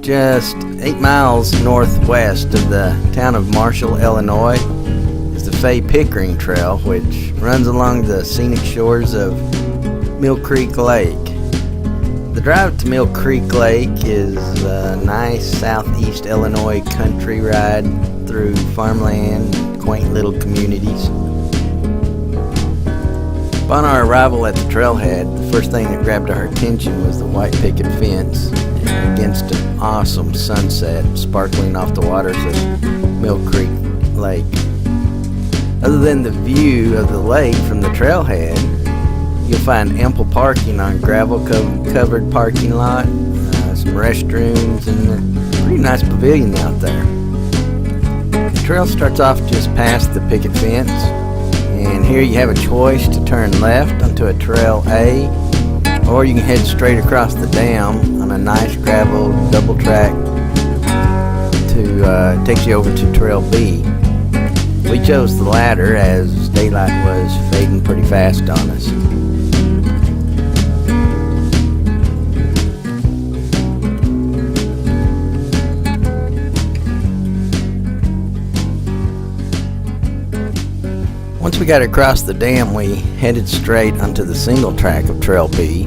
Just 8 miles northwest of the town of Marshall, Illinois, is the Fay Pickering Trail, which runs along the scenic shores of Mill Creek Lake. The drive to Mill Creek Lake is a nice southeast Illinois country ride through farmland and quaint little communities. Upon our arrival at the trailhead, the first thing that grabbed our attention was the white picket fence against an awesome sunset sparkling off the waters of Mill Creek Lake. Other than the view of the lake from the trailhead, you'll find ample parking on gravel-covered parking lot, some restrooms, and a pretty nice pavilion out there. The trail starts off just past the picket fence, and here you have a choice to turn left onto a Trail A, or you can head straight across the dam on a nice gravel double track to takes you over to Trail B. We chose the latter as daylight was fading pretty fast on us. Once we got across the dam, we headed straight onto the single track of Trail B,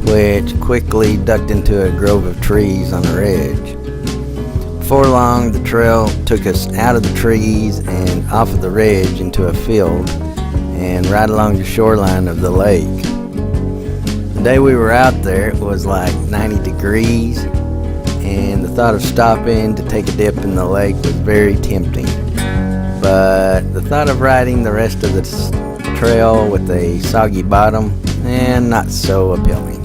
which quickly ducked into a grove of trees on the ridge. Before long, the trail took us out of the trees and off of the ridge into a field and right along the shoreline of the lake. The day we were out there, it was like 90 degrees, and the thought of stopping to take a dip in the lake was very tempting. But the thought of riding the rest of the trail with a soggy bottom, not so appealing.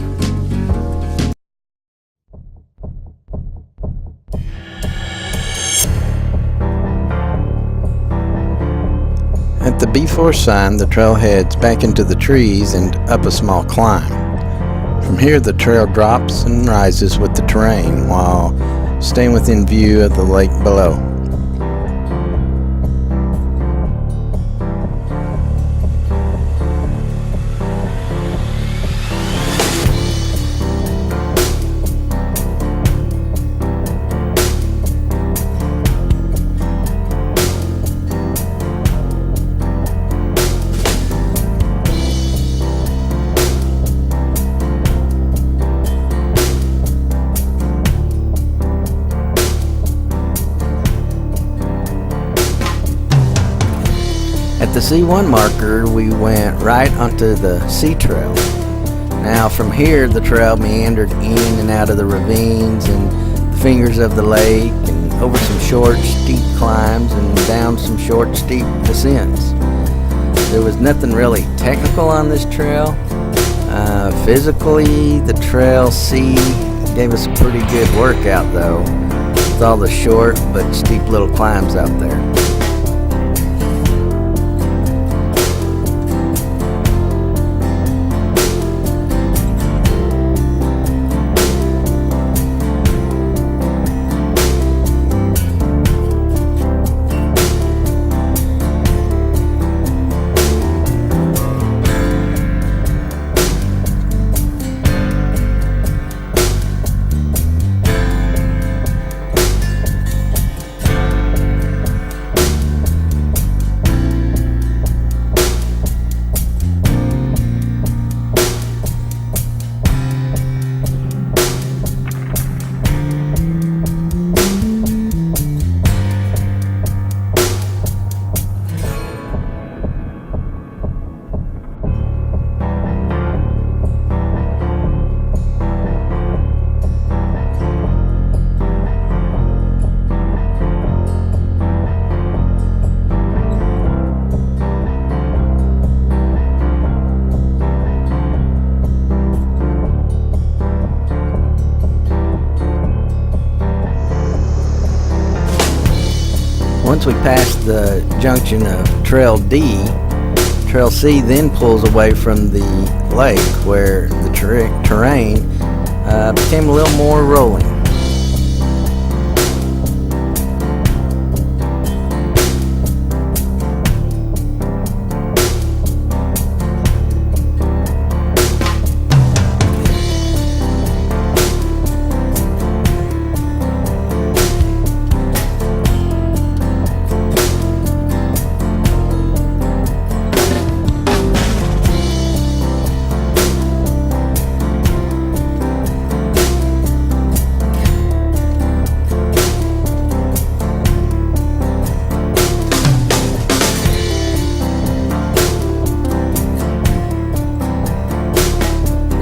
At the B4 sign, the trail heads back into the trees and up a small climb. From here, the trail drops and rises with the terrain while staying within view of the lake below. At the C1 marker, we went right onto the C trail. Now from here, the trail meandered in and out of the ravines and the fingers of the lake and over some short, steep climbs and down some short, steep descents. There was nothing really technical on this trail. Physically, the Trail C gave us a pretty good workout though, with all the short but steep little climbs out there. Once we pass the junction of Trail D, Trail C then pulls away from the lake where the terrain became a little more rolling.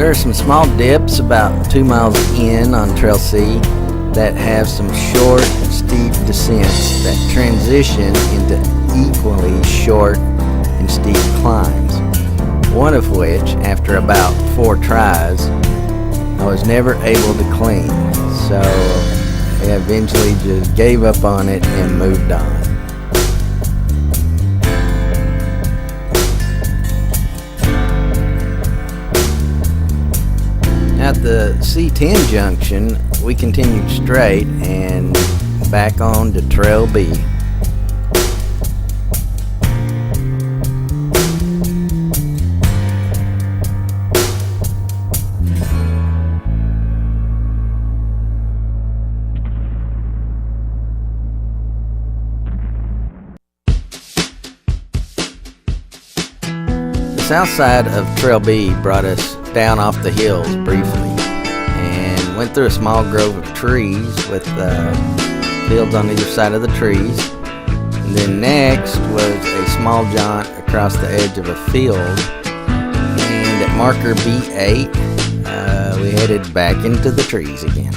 There are some small dips about 2 miles in on Trail C that have some short, steep descents that transition into equally short and steep climbs. One of which, after about 4 tries, I was never able to clean, so I eventually just gave up on it and moved on. At the C10 junction, we continued straight and back on to Trail B. The south side of Trail B brought us down off the hills briefly and went through a small grove of trees with fields on either side of the trees. And then next was a small jaunt across the edge of a field, and at marker B8 we headed back into the trees again.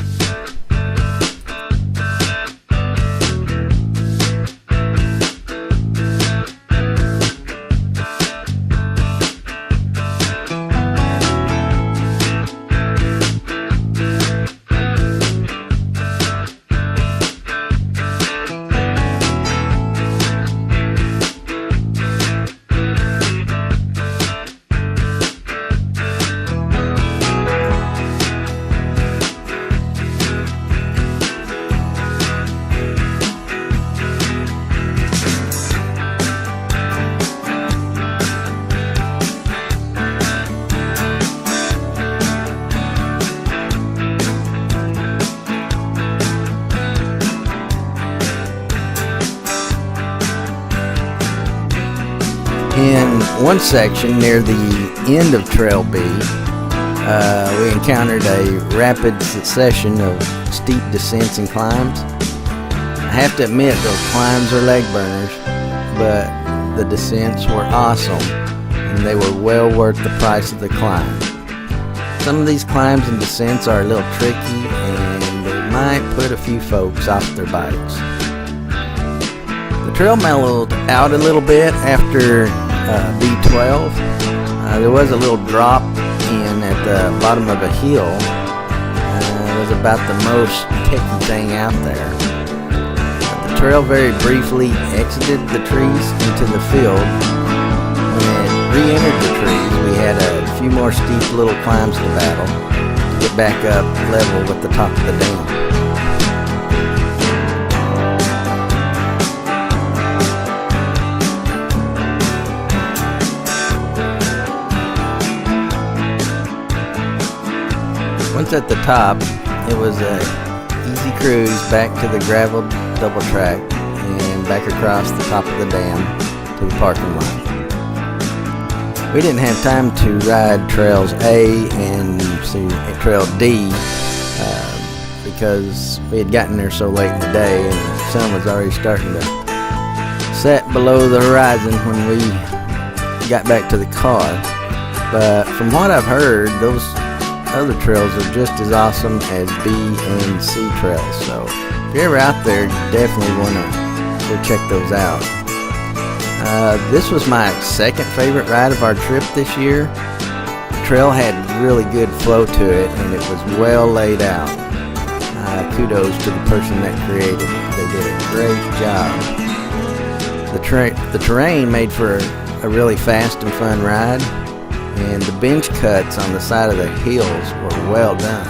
In one section near the end of Trail B, we encountered a rapid succession of steep descents and climbs. I have to admit those climbs are leg burners, but the descents were awesome and they were well worth the price of the climb. Some of these climbs and descents are a little tricky and they might put a few folks off their bikes. The trail mellowed out a little bit after B12. There was a little drop in at the bottom of a hill. It was about the most techy thing out there. The trail very briefly exited the trees into the field. When it re-entered the trees, we had a few more steep little climbs to battle to get back up level with the top of the dam. Once at the top, it was a easy cruise back to the gravel double track and back across the top of the dam to the parking lot. We didn't have time to ride Trails A and Trail D because we had gotten there so late in the day and the sun was already starting to set below the horizon when we got back to the car. But from what I've heard, those other trails are just as awesome as B and C trails, so if you're ever out there, you definitely want to go check those out. This was my second favorite ride of our trip this year. The trail had really good flow to it and it was well laid out. Kudos to the person that created it. They did a great job. The terrain made for a really fast and fun ride, and the bench cuts on the side of the hills were well done.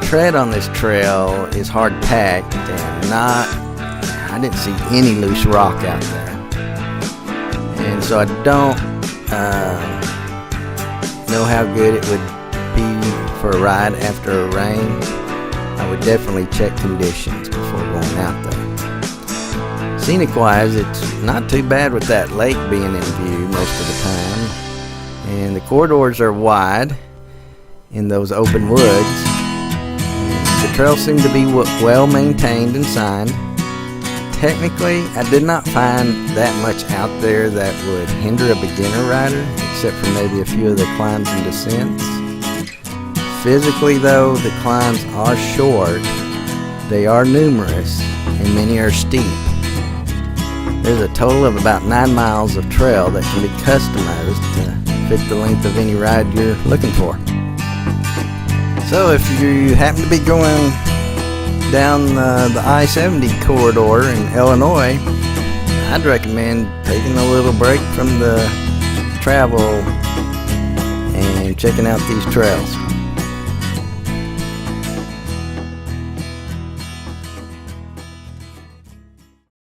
Tread on this trail is hard packed and I didn't see any loose rock out there. And so I don't know how good it would be for a ride after a rain. I would definitely check conditions before going out there. Scenic wise, it's not too bad with that lake being in view most of the time. And the corridors are wide in those open woods. The trails seem to be well maintained and signed. Technically, I did not find that much out there that would hinder a beginner rider, except for maybe a few of the climbs and descents. Physically though, the climbs are short, they are numerous, and many are steep. There's a total of about 9 miles of trail that can be customized to fit the length of any ride you're looking for. So if you happen to be going down the I-70 corridor in Illinois, I'd recommend taking a little break from the travel and checking out these trails.